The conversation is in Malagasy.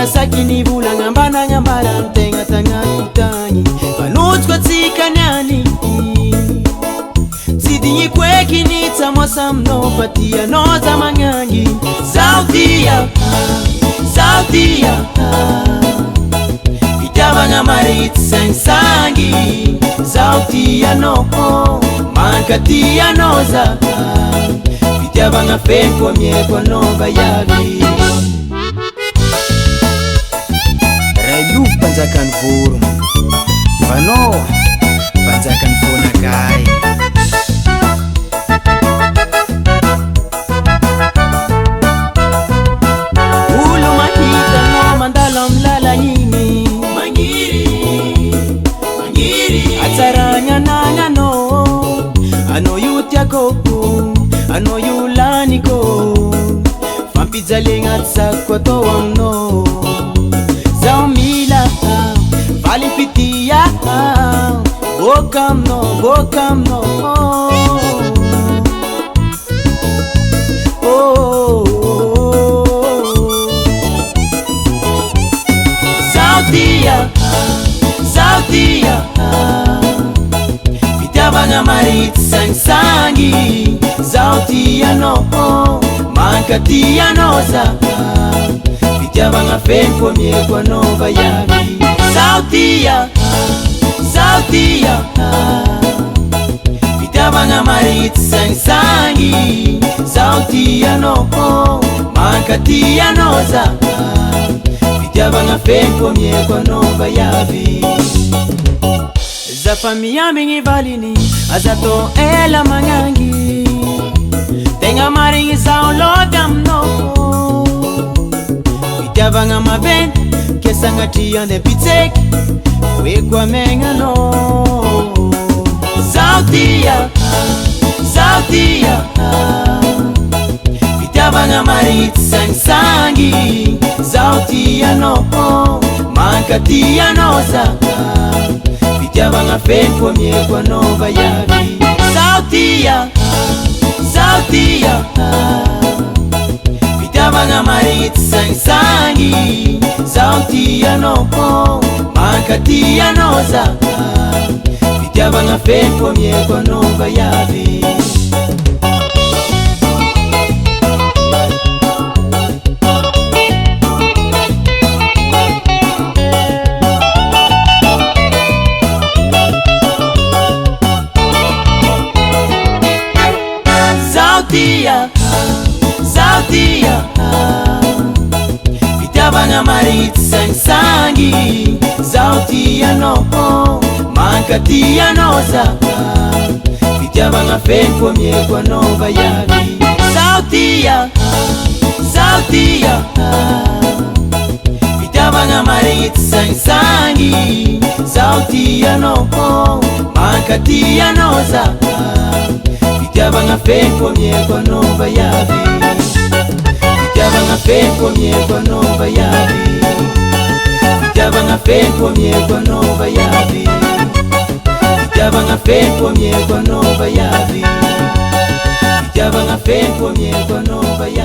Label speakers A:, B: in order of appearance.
A: sakini bulanga mbana ngambala ntenga tanganyi Panuchwa tsikanyani Sidinyi kweki nita mwasa mno patia noza mangangi Sautia Itabanga marit sangi Sautia no Mankatia noza Itabanga fenko mieko nova yavi Rayu panjakan forum Vano panjakan fona kai Ulu mahita no mandalam lala nyini Mangiri Atsaranya nanya no Ano yutia koku Ano yulani ko Fampizza lengat sakwa toam no Zaumila Valimpitia Bokam no Sautia Vitabanga marit sangi Sautia no Mankatia noza Vitabanga fenko mieko nova yavi Sautia Vitabanga marit sangi Sautia no Mankatia noza Vitabanga fenko mieko nova yavi Za famia mingi valini Azato ela mangangi Tenga maringi sao lodam no Vitabanga maben Kesanga tiande pitek Wekwa menga no Sautia Vitabanga marit sangi Sautia no Mankatia noza Vitabanga fenko mieko nova yavi Sautia Vitabanga marit sangi Sautia no Mankatia noza Vitabanga fenko mieko nova yavi Sautia Vitabanga marit sangi Sautia no Mankatia noza Vitabanga fenko mieko nova yavi Sautia Vitabanga marit sangi Sautia no Mankatia noza Vitabanga fenko mieko nova yavi Vitabanga fenko mieko nova yavi Vitabanga fenko mieko nova yavi Vitabanga fenko mieko nova yavi Vitabanga fenko mieko nova yavi